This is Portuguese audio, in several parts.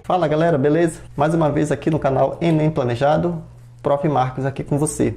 Fala galera, beleza? Mais uma vez aqui no canal Enem Planejado, Prof. Marcos aqui com você.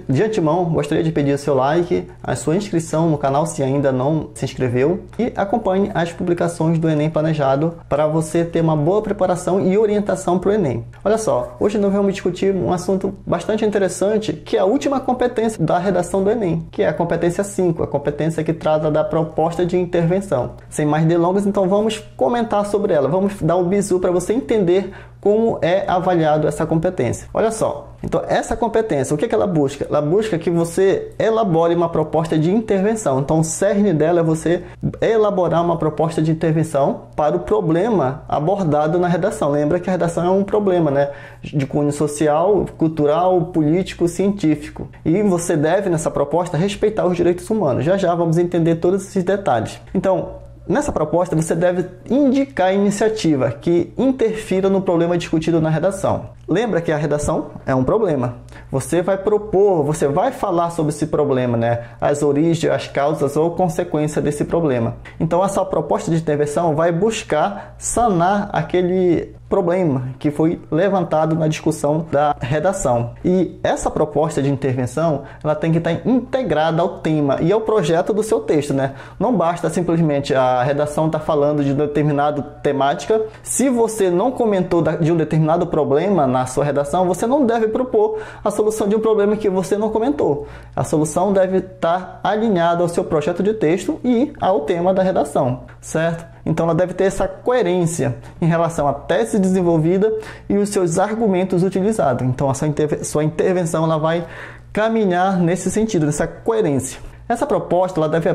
De antemão, gostaria de pedir o seu like, a sua inscrição no canal se ainda não se inscreveu e acompanhe as publicações do Enem Planejado para você ter uma boa preparação e orientação para o Enem. Olha só, hoje nós vamos discutir um assunto bastante interessante, que é a última competência da redação do Enem, que é a competência 5, a competência que trata da proposta de intervenção. Sem mais delongas, então vamos comentar sobre ela, vamos dar o bizu para você entender como é avaliado essa competência. Olha só, então essa competência, o que ela busca? Ela busca que você elabore uma proposta de intervenção. Então o cerne dela é você elaborar uma proposta de intervenção para o problema abordado na redação. Lembra que a redação é um problema, né? De cunho social, cultural, político, científico. E você deve, nessa proposta, respeitar os direitos humanos. Já já vamos entender todos esses detalhes. Então, nessa proposta, você deve indicar a iniciativa que interfira no problema discutido na redação. Lembra que a redação é um problema. Você vai propor, você vai falar sobre esse problema, né? As origens, as causas ou consequências desse problema. Então, essa proposta de intervenção vai buscar sanar aquele problema que foi levantado na discussão da redação. E essa proposta de intervenção, ela tem que estar integrada ao tema e ao projeto do seu texto, né? Não basta simplesmente a redação estar falando de determinada temática. Se você não comentou de um determinado problema na sua redação, você não deve propor a solução de um problema que você não comentou. A solução deve estar alinhada ao seu projeto de texto e ao tema da redação, certo? Então ela deve ter essa coerência em relação à tese desenvolvida e os seus argumentos utilizados. Então a sua intervenção ela vai caminhar nesse sentido, nessa coerência. Essa proposta ela deve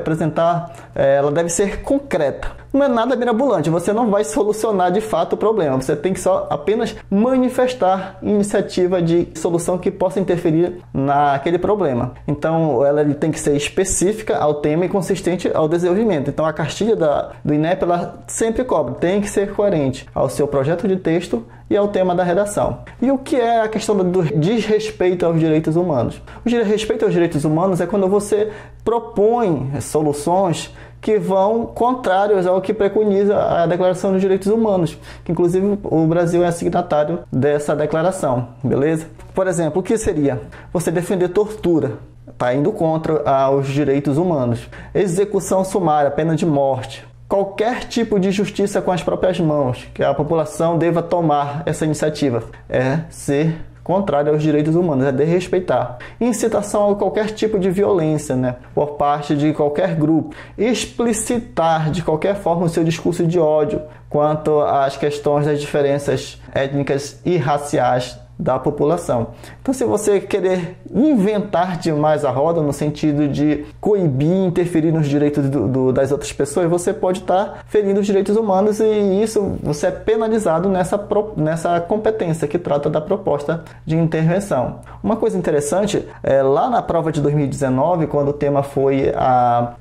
deve ser concreta. Não é nada mirabolante, você não vai solucionar de fato o problema. Você tem que apenas manifestar iniciativa de solução que possa interferir naquele problema. Então ela tem que ser específica ao tema e consistente ao desenvolvimento. Então a cartilha do INEP ela sempre cobra, tem que ser coerente ao seu projeto de texto e ao tema da redação. E o que é a questão do desrespeito aos direitos humanos? O respeito aos direitos humanos é quando você propõe soluções que vão contrários ao que preconiza a Declaração dos Direitos Humanos, que inclusive o Brasil é signatário dessa declaração, beleza? Por exemplo, o que seria? Você defender tortura, está indo contra os direitos humanos. Execução sumária, pena de morte. Qualquer tipo de justiça com as próprias mãos, que a população deva tomar essa iniciativa, é ser contrário aos direitos humanos, é desrespeitar. Incitação a qualquer tipo de violência, né, por parte de qualquer grupo. Explicitar de qualquer forma o seu discurso de ódio quanto às questões das diferenças étnicas e raciais da população. Então, se você querer inventar demais a roda no sentido de coibir, interferir nos direitos das outras pessoas, você pode estar ferindo os direitos humanos e isso você é penalizado nessa competência que trata da proposta de intervenção. Uma coisa interessante, lá na prova de 2019, quando o tema foi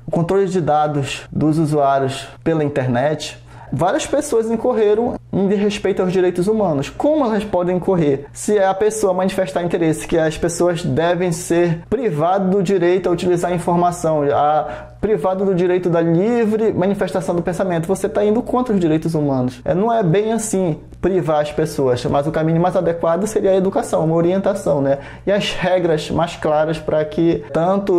o controle de dados dos usuários pela internet, várias pessoas incorreram em desrespeito aos direitos humanos. Como elas podem incorrer? Se a pessoa manifestar interesse que as pessoas devem ser privadas do direito a utilizar a informação, privado do direito da livre manifestação do pensamento, você está indo contra os direitos humanos. Não é bem assim privar as pessoas, mas o caminho mais adequado seria a educação, uma orientação, né? E as regras mais claras para que tanto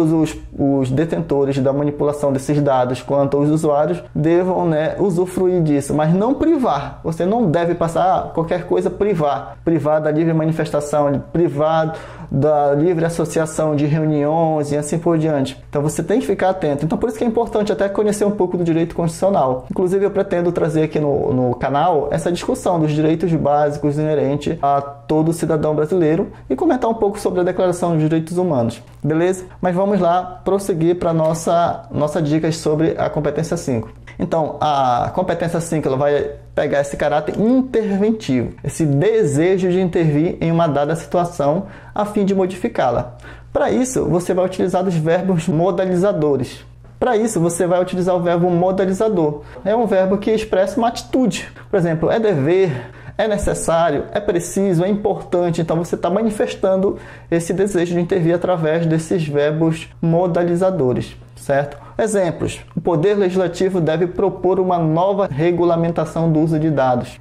os detentores da manipulação desses dados quanto os usuários devam, né, usufruir disso, mas não privar. Você não deve passar qualquer coisa privar da livre manifestação, privado da livre associação de reuniões e assim por diante. Então você tem que ficar atento. Então por isso que é importante até conhecer um pouco do direito constitucional. Inclusive eu pretendo trazer aqui no canal essa discussão dos direitos básicos inerentes a todo cidadão brasileiro e comentar um pouco sobre a Declaração dos Direitos Humanos. Beleza? Mas vamos lá prosseguir para nossa dicas sobre a competência 5. Então, a competência 5 ela vai pegar esse caráter interventivo, esse desejo de intervir em uma dada situação a fim de modificá-la. Para isso, você vai utilizar os verbos modalizadores. Para isso, você vai utilizar o verbo modalizador. É um verbo que expressa uma atitude. Por exemplo, é dever, é necessário, é preciso, é importante. Então você está manifestando esse desejo de intervir através desses verbos modalizadores, certo? Exemplos: o Poder Legislativo deve propor uma nova regulamentação do uso de dados.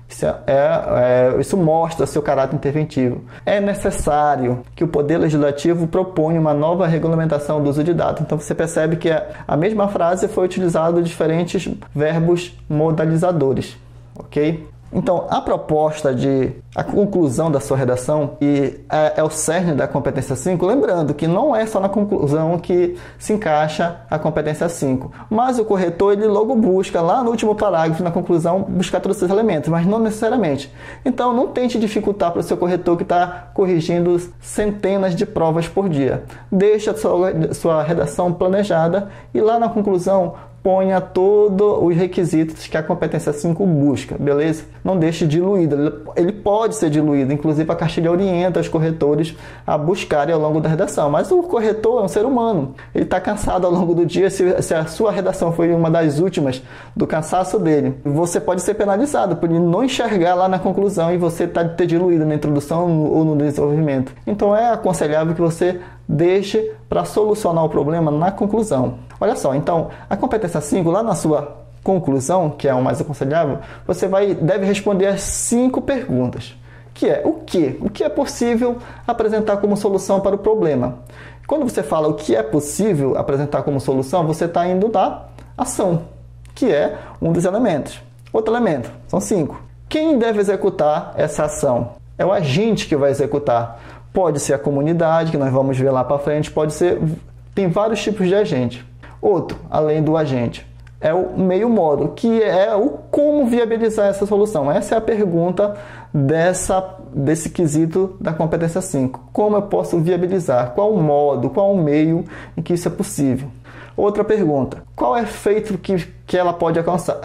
Isso mostra seu caráter interventivo. É necessário que o Poder Legislativo proponha uma nova regulamentação do uso de dados. Então você percebe que a mesma frase foi utilizada diferentes verbos modalizadores, ok? Então, a conclusão da sua redação, e é o cerne da competência 5, lembrando que não é só na conclusão que se encaixa a competência 5, mas o corretor ele logo busca, lá no último parágrafo, na conclusão, buscar todos esses elementos, mas não necessariamente. Então, não tente dificultar para o seu corretor que está corrigindo centenas de provas por dia. Deixe a sua redação planejada e lá na conclusão, ponha todos os requisitos que a competência 5 busca, beleza? Não deixe diluído, ele pode ser diluído, inclusive a cartilha orienta os corretores a buscarem ao longo da redação, mas o corretor é um ser humano, ele está cansado ao longo do dia, se a sua redação foi uma das últimas do cansaço dele, você pode ser penalizado por ele não enxergar lá na conclusão e você ter diluído na introdução ou no desenvolvimento. Então é aconselhável que você deixe para solucionar o problema na conclusão. Olha só, então, a competência 5, lá na sua conclusão, que é o mais aconselhável, você deve responder as 5 perguntas, que é o que? O que é possível apresentar como solução para o problema? Quando você fala o que é possível apresentar como solução, você está indo da ação, que é um dos elementos. Outro elemento, são 5. Quem deve executar essa ação? É o agente que vai executar. Pode ser a comunidade, que nós vamos ver lá para frente, tem vários tipos de agente. Outro, além do agente, é o meio modo, que é o como viabilizar essa solução. Essa é a pergunta desse quesito da competência 5. Como eu posso viabilizar? Qual o modo, qual o meio em que isso é possível? Outra pergunta, qual é o efeito que ela pode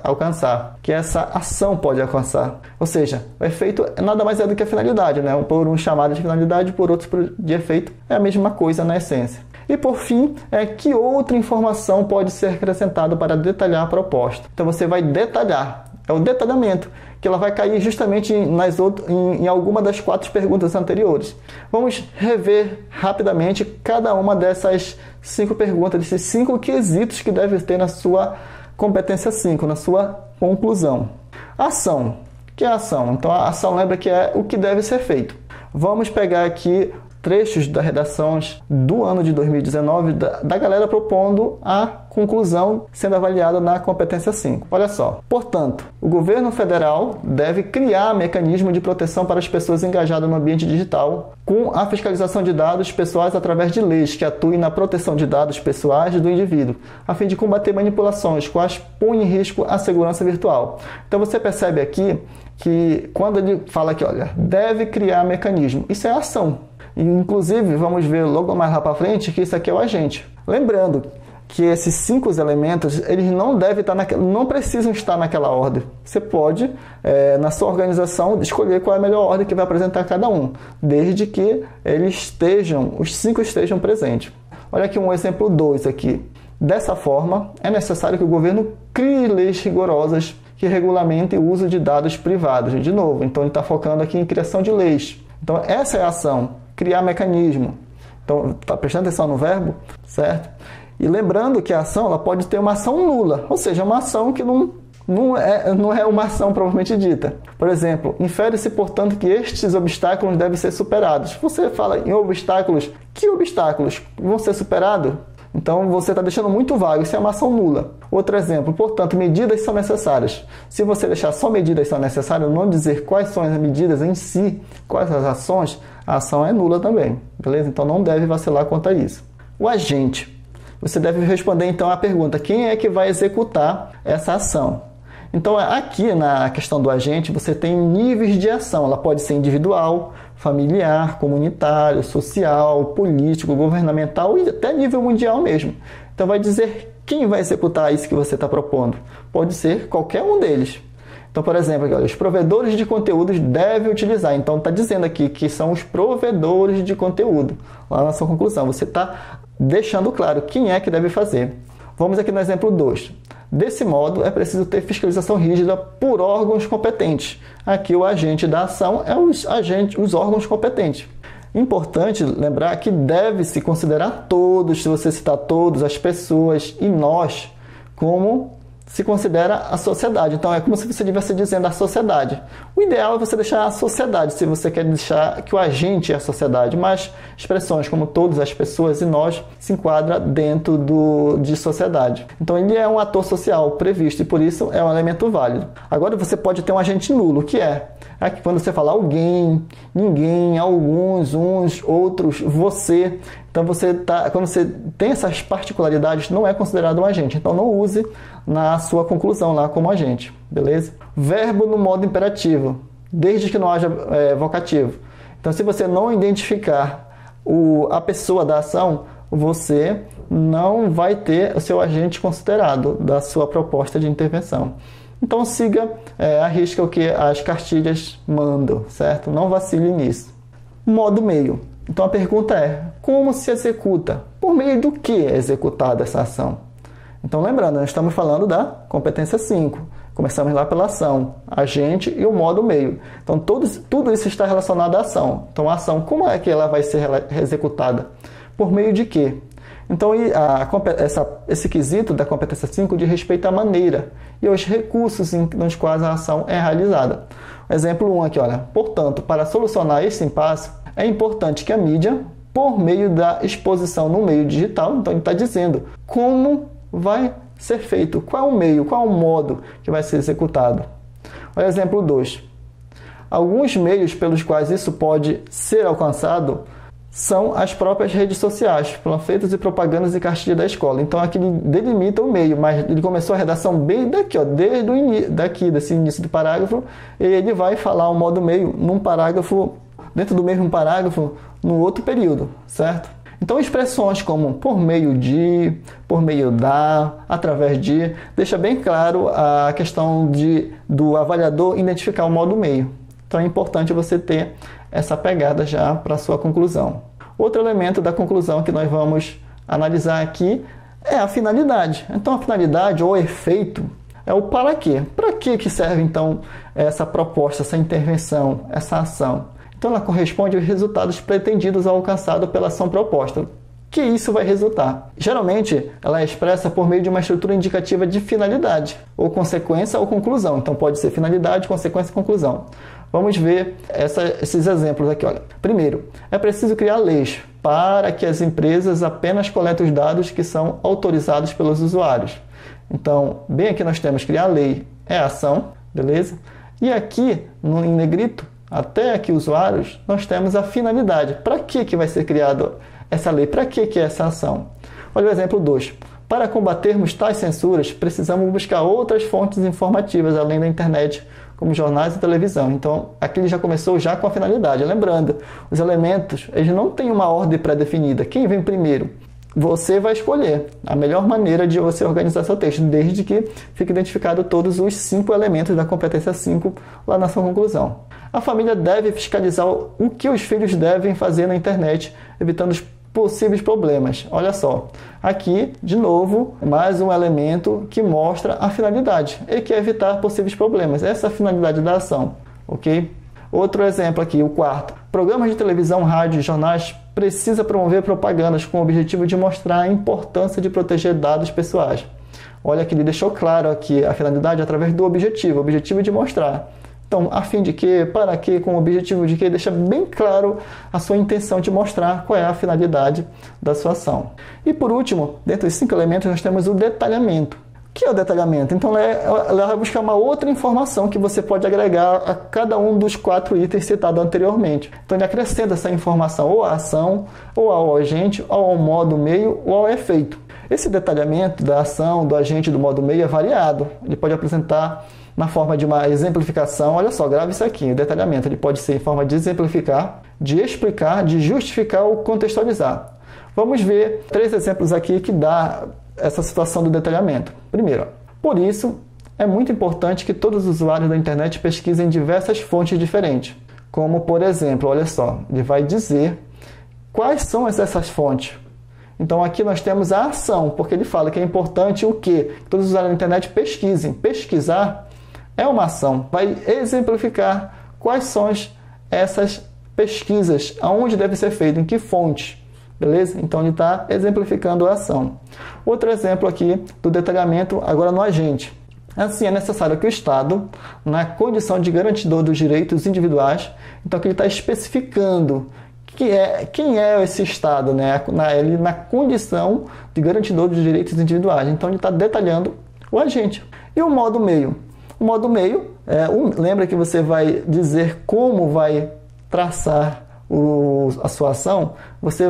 alcançar? Que essa ação pode alcançar? Ou seja, o efeito nada mais é do que a finalidade, né? Por um chamado de finalidade, por outro de efeito, é a mesma coisa na essência. E por fim, que outra informação pode ser acrescentada para detalhar a proposta? Então você vai detalhar, é o detalhamento, que ela vai cair justamente em alguma das 4 perguntas anteriores. Vamos rever rapidamente cada uma dessas 5 perguntas, desses 5 quesitos que deve ter na sua competência 5, na sua conclusão. Ação. O que é a ação? Então a ação, lembra que é o que deve ser feito. Vamos pegar aqui trechos das redações do ano de 2019 da galera propondo a conclusão sendo avaliada na competência 5. Olha só. Portanto, o governo federal deve criar mecanismo de proteção para as pessoas engajadas no ambiente digital com a fiscalização de dados pessoais através de leis que atuem na proteção de dados pessoais do indivíduo, a fim de combater manipulações quais põem em risco a segurança virtual. Então você percebe aqui que quando ele fala que, olha, deve criar mecanismo, isso é ação. Inclusive, vamos ver logo mais lá para frente que isso aqui é o agente. Lembrando que esses 5 elementos, eles não precisam estar naquela ordem. Você pode, na sua organização, escolher qual é a melhor ordem que vai apresentar cada um, desde que os 5 estejam presentes. Olha aqui um exemplo 2 aqui. Dessa forma, é necessário que o governo crie leis rigorosas que regulamentem o uso de dados privados. De novo, então ele está focando aqui em criação de leis. Então essa é a ação. Criar mecanismo. Então, está prestando atenção no verbo, certo? E lembrando que a ação ela pode ter uma ação nula, ou seja, uma ação que não é uma ação propriamente dita. Por exemplo, infere-se, portanto, que estes obstáculos devem ser superados. Você fala em obstáculos, que obstáculos vão ser superados? Então, você está deixando muito vago, isso é uma ação nula. Outro exemplo, portanto, medidas são necessárias. Se você deixar só medidas são necessárias, não dizer quais são as medidas em si, quais as ações, a ação é nula também, beleza? Então, não deve vacilar quanto a isso. O agente. Você deve responder, então, a pergunta, quem é que vai executar essa ação? Então, aqui na questão do agente, você tem níveis de ação. Ela pode ser individual, familiar, comunitário, social, político, governamental e até nível mundial mesmo. Então, vai dizer quem vai executar isso que você está propondo. Pode ser qualquer um deles. Então, por exemplo, aqui, olha, os provedores de conteúdos devem utilizar. Então, está dizendo aqui que são os provedores de conteúdo. Lá na sua conclusão, você está deixando claro quem é que deve fazer. Vamos aqui no exemplo 2. Desse modo, é preciso ter fiscalização rígida por órgãos competentes. Aqui o agente da ação é os órgãos competentes. Importante lembrar que deve-se considerar todos, se você citar todos, as pessoas e nós, como se considera a sociedade. Então, é como se você estivesse dizendo a sociedade. O ideal é você deixar a sociedade, se você quer deixar que o agente é a sociedade, mas expressões como todos, as pessoas e nós se enquadra dentro de sociedade. Então, ele é um ator social previsto e, por isso, é um elemento válido. Agora, você pode ter um agente nulo, que é aqui quando você fala alguém, ninguém, alguns, uns, outros, você. Então, quando você tem essas particularidades, não é considerado um agente. Então, não use na sua conclusão lá como agente, beleza? Verbo no modo imperativo, desde que não haja vocativo. Então, se você não identificar a pessoa da ação, você não vai ter o seu agente considerado da sua proposta de intervenção. Então, arrisca o que as cartilhas mandam, certo? Não vacile nisso. Modo meio. Então, a pergunta é, como se executa? Por meio do que é executada essa ação? Então, lembrando, nós estamos falando da competência 5. Começamos lá pela ação, agente e o modo meio. Então, tudo isso está relacionado à ação. Então, a ação, como é que ela vai ser executada? Por meio de quê? Então, esse quesito da competência 5 diz respeito à maneira e aos recursos nos quais a ação é realizada. Exemplo 1 aqui, olha. Portanto, para solucionar esse impasse, é importante que a mídia, por meio da exposição no meio digital, então ele está dizendo como vai ser feito, qual é o meio, qual é o modo que vai ser executado. Olha exemplo 2. Alguns meios pelos quais isso pode ser alcançado são as próprias redes sociais, panfletos e propagandas e cartilha da escola. Então aqui ele delimita o meio, mas ele começou a redação bem daqui, ó, desde o início, desse início do parágrafo, e ele vai falar o modo meio num parágrafo, dentro do mesmo parágrafo, no outro período, certo? Então expressões como por meio de, por meio da, através de, deixa bem claro a questão do avaliador identificar o modo meio. Então é importante você ter essa pegada já para a sua conclusão. Outro elemento da conclusão que nós vamos analisar aqui é a finalidade. Então a finalidade ou efeito é o para quê. Para que serve então essa proposta, essa intervenção, essa ação? Então ela corresponde aos resultados pretendidos ou alcançados pela ação proposta. Que isso vai resultar? Geralmente, ela é expressa por meio de uma estrutura indicativa de finalidade, ou consequência ou conclusão. Então pode ser finalidade, consequência e conclusão. Vamos ver esses exemplos aqui. Olha. Primeiro, é preciso criar leis para que as empresas apenas coletem os dados que são autorizados pelos usuários. Então, bem aqui nós temos criar lei é a ação, beleza? E aqui, em negrito, até aqui usuários, nós temos a finalidade. Para que vai ser criada essa lei? Para que é essa ação? Olha o exemplo 2. Para combatermos tais censuras, precisamos buscar outras fontes informativas, além da internet, como jornais e televisão. Então, aqui ele já começou já com a finalidade. Lembrando, os elementos, eles não têm uma ordem pré-definida. Quem vem primeiro? Você vai escolher a melhor maneira de você organizar seu texto, desde que fique identificado todos os 5 elementos da competência 5 lá na sua conclusão. A família deve fiscalizar o que os filhos devem fazer na internet, evitando os possíveis problemas. Olha só, aqui, de novo, mais um elemento que mostra a finalidade, e que é evitar possíveis problemas. Essa é a finalidade da ação, ok? Outro exemplo aqui, o 4. Programas de televisão, rádio e jornais precisa promover propagandas com o objetivo de mostrar a importância de proteger dados pessoais. Olha que ele deixou claro aqui a finalidade através do objetivo, o objetivo de mostrar. Então, a fim de quê, para quê, com o objetivo de quê, deixa bem claro a sua intenção de mostrar qual é a finalidade da sua ação. E por último, dentro dos 5 elementos, nós temos o detalhamento. O que é o detalhamento? Então, ela vai buscar uma outra informação que você pode agregar a cada um dos 4 itens citados anteriormente. Então, ele acrescenta essa informação ou à ação, ou ao agente, ou ao modo meio, ou ao efeito. Esse detalhamento da ação, do agente e do modo meio é variado. Ele pode apresentar na forma de uma exemplificação. Olha só, grave isso aqui, o detalhamento. Ele pode ser em forma de exemplificar, de explicar, de justificar ou contextualizar. Vamos ver 3 exemplos aqui que dá essa situação do detalhamento. Primeiro, por isso, é muito importante que todos os usuários da internet pesquisem diversas fontes diferentes. Como, por exemplo, olha só, ele vai dizer quais são essas fontes. Então aqui nós temos a ação, porque ele fala que é importante o quê? Que todos os usuários da internet pesquisem. Pesquisar é uma ação. Vai exemplificar quais são essas pesquisas, aonde deve ser feito, em que fonte. Beleza? Então ele está exemplificando a ação. Outro exemplo aqui do detalhamento agora no agente. Assim, é necessário que o Estado, na condição de garantidor dos direitos individuais, então aqui ele está especificando quem é esse Estado, né? Ele na condição de garantidor dos direitos individuais. Então ele está detalhando o agente. E o modo meio? O modo meio, lembra que você vai dizer como vai traçar a sua ação? Você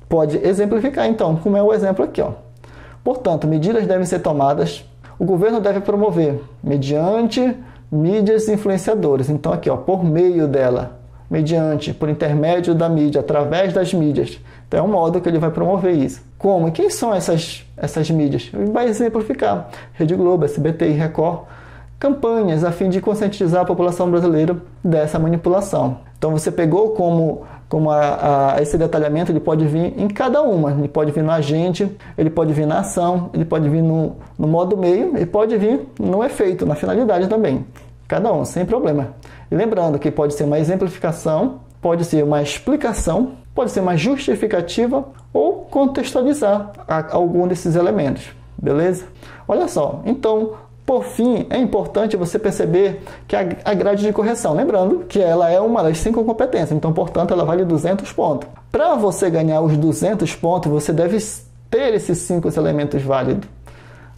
pode exemplificar, então, como é o exemplo aqui. Ó. Portanto, medidas devem ser tomadas, o governo deve promover mediante mídias influenciadoras. Então aqui, ó, por meio dela. Mediante, por intermédio da mídia, através das mídias. Então é um modo que ele vai promover isso. Como? E quem são essas mídias? Ele vai exemplificar. Rede Globo, SBT e Record. Campanhas a fim de conscientizar a população brasileira dessa manipulação. Então você pegou como esse detalhamento, ele pode vir em cada uma. Ele pode vir no agente, ele pode vir na ação, ele pode vir no modo meio, ele pode vir no efeito, na finalidade também. Cada um, sem problema. E lembrando que pode ser uma exemplificação, pode ser uma explicação, pode ser uma justificativa ou contextualizar algum desses elementos, beleza? Olha só, então, por fim, é importante você perceber que a grade de correção, lembrando que ela é uma das 5 competências, então, portanto, ela vale 200 pontos. Para você ganhar os 200 pontos, você deve ter esses 5 elementos válidos,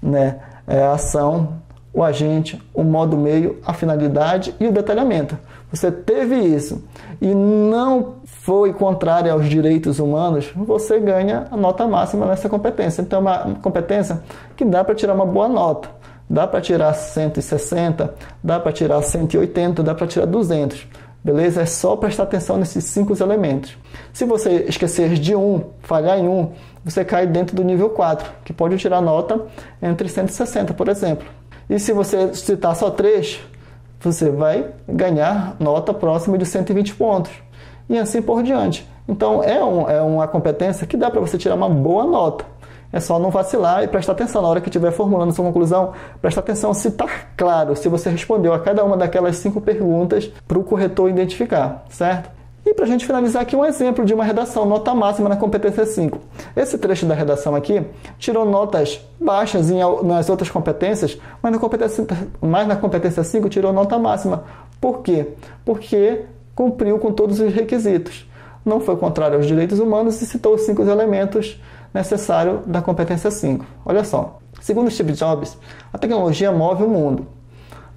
né? A ação, o agente, o modo meio, a finalidade e o detalhamento. Você teve isso e não foi contrário aos direitos humanos, você ganha a nota máxima nessa competência. Então é uma competência que dá para tirar uma boa nota. Dá para tirar 160, dá para tirar 180, dá para tirar 200. Beleza? É só prestar atenção nesses 5 elementos. Se você esquecer de falhar em você cai dentro do nível 4, que pode tirar nota entre 160, por exemplo. E se você citar só 3, você vai ganhar nota próxima de 120 pontos. E assim por diante. Então, é uma competência que dá para você tirar uma boa nota. É só não vacilar e prestar atenção na hora que estiver formulando sua conclusão. Prestar atenção se está claro, se você respondeu a cada uma daquelas 5 perguntas para o corretor identificar, certo? E para a gente finalizar aqui um exemplo de uma redação, nota máxima na competência 5. Esse trecho da redação aqui tirou notas baixas nas outras competências, mas na competência 5 tirou nota máxima. Por quê? Porque cumpriu com todos os requisitos. Não foi contrário aos direitos humanos e citou os 5 elementos necessários da competência 5. Olha só, segundo Steve Jobs, a tecnologia move o mundo.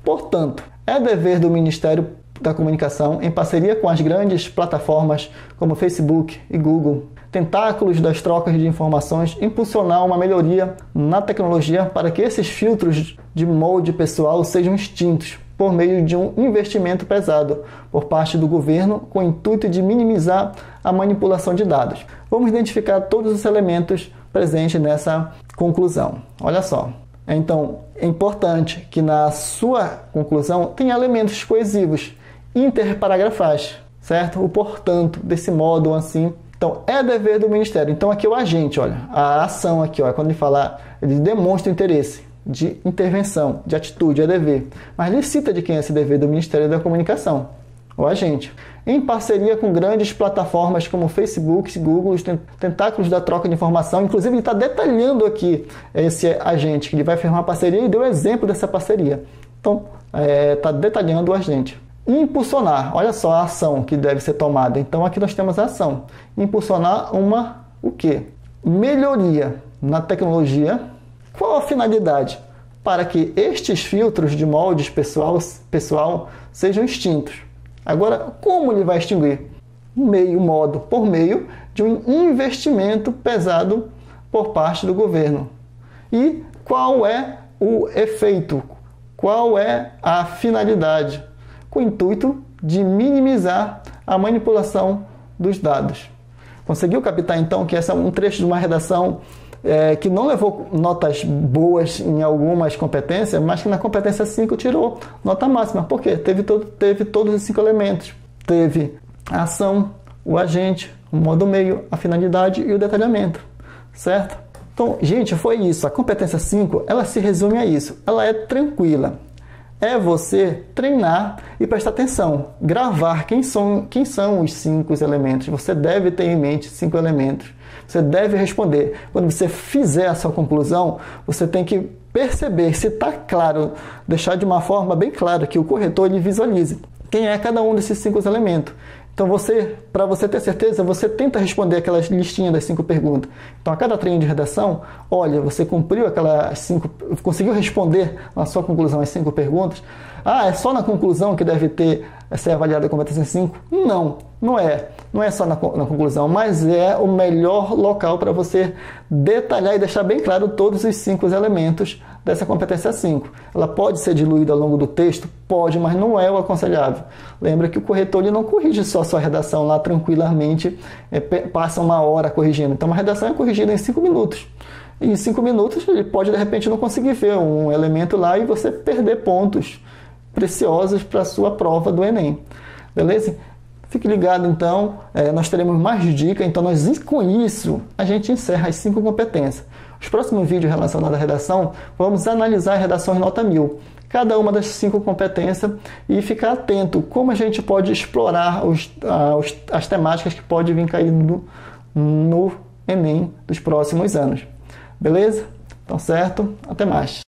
Portanto, é dever do Ministério da Comunicação, em parceria com as grandes plataformas como Facebook e Google, tentáculos das trocas de informações, impulsionar uma melhoria na tecnologia para que esses filtros de molde pessoal sejam extintos por meio de um investimento pesado por parte do governo com o intuito de minimizar a manipulação de dados. Vamos identificar todos os elementos presentes nessa conclusão. Olha só. Então, é importante que na sua conclusão tenha elementos coesivos, interparagrafais, certo? O portanto, desse modo assim. Então, é dever do Ministério. Então, aqui o agente, olha, a ação aqui, ó, quando ele fala, ele demonstra interesse de intervenção, de atitude, é dever. Mas ele cita de quem é esse dever do Ministério da Comunicação, o agente. Em parceria com grandes plataformas como Facebook, Google, os tentáculos da troca de informação. Inclusive, ele está detalhando aqui esse agente, que ele vai firmar parceria e deu exemplo dessa parceria. Então, está detalhando o agente. Impulsionar, olha só a ação que deve ser tomada. Então, aqui nós temos a ação. Impulsionar o quê? Melhoria na tecnologia. Qual a finalidade? Para que estes filtros de moldes pessoal sejam extintos. Agora, como ele vai extinguir? Por meio de um investimento pesado por parte do governo. E qual é o efeito? Qual é a finalidade? Com o intuito de minimizar a manipulação dos dados. Conseguiu captar, então, que esse é um trecho de uma redação que não levou notas boas em algumas competências, mas que na competência 5 tirou nota máxima. Por quê? Teve todos os 5 elementos. Teve a ação, o agente, o modo meio, a finalidade e o detalhamento. certo? Então, gente, foi isso. A competência 5, ela se resume a isso. Ela é tranquila. É você treinar e prestar atenção. Gravar quem são os 5 elementos. Você deve ter em mente 5 elementos. Você deve responder. Quando você fizer a sua conclusão, você tem que perceber se está claro, deixar de uma forma bem clara que o corretor ele visualize quem é cada um desses 5 elementos. Então, para você ter certeza, você tenta responder aquelas listinhas das 5 perguntas. Então, a cada treino de redação, olha, você cumpriu aquelas 5, conseguiu responder na sua conclusão as 5 perguntas. Ah, é só na conclusão que deve ser avaliada a competência 5? Não, não é. Não é só na conclusão, mas é o melhor local para você detalhar e deixar bem claro todos os 5 elementos dessa competência 5. Ela pode ser diluída ao longo do texto? Pode, mas não é o aconselhável. Lembra que o corretor ele não corrige só a sua redação lá tranquilamente, passa uma hora corrigindo. Então, uma redação é corrigida em 5 minutos. E em 5 minutos, ele pode, de repente, não conseguir ver um elemento lá e você perder pontos preciosos para a sua prova do Enem. Beleza? Fique ligado, então. Nós teremos mais dicas. Então, com isso, a gente encerra as 5 competências. Os próximos vídeos relacionados à redação, vamos analisar redações nota 1000. Cada uma das 5 competências e ficar atento como a gente pode explorar as temáticas que podem vir cair no Enem dos próximos anos. Beleza? Então, certo? Até mais.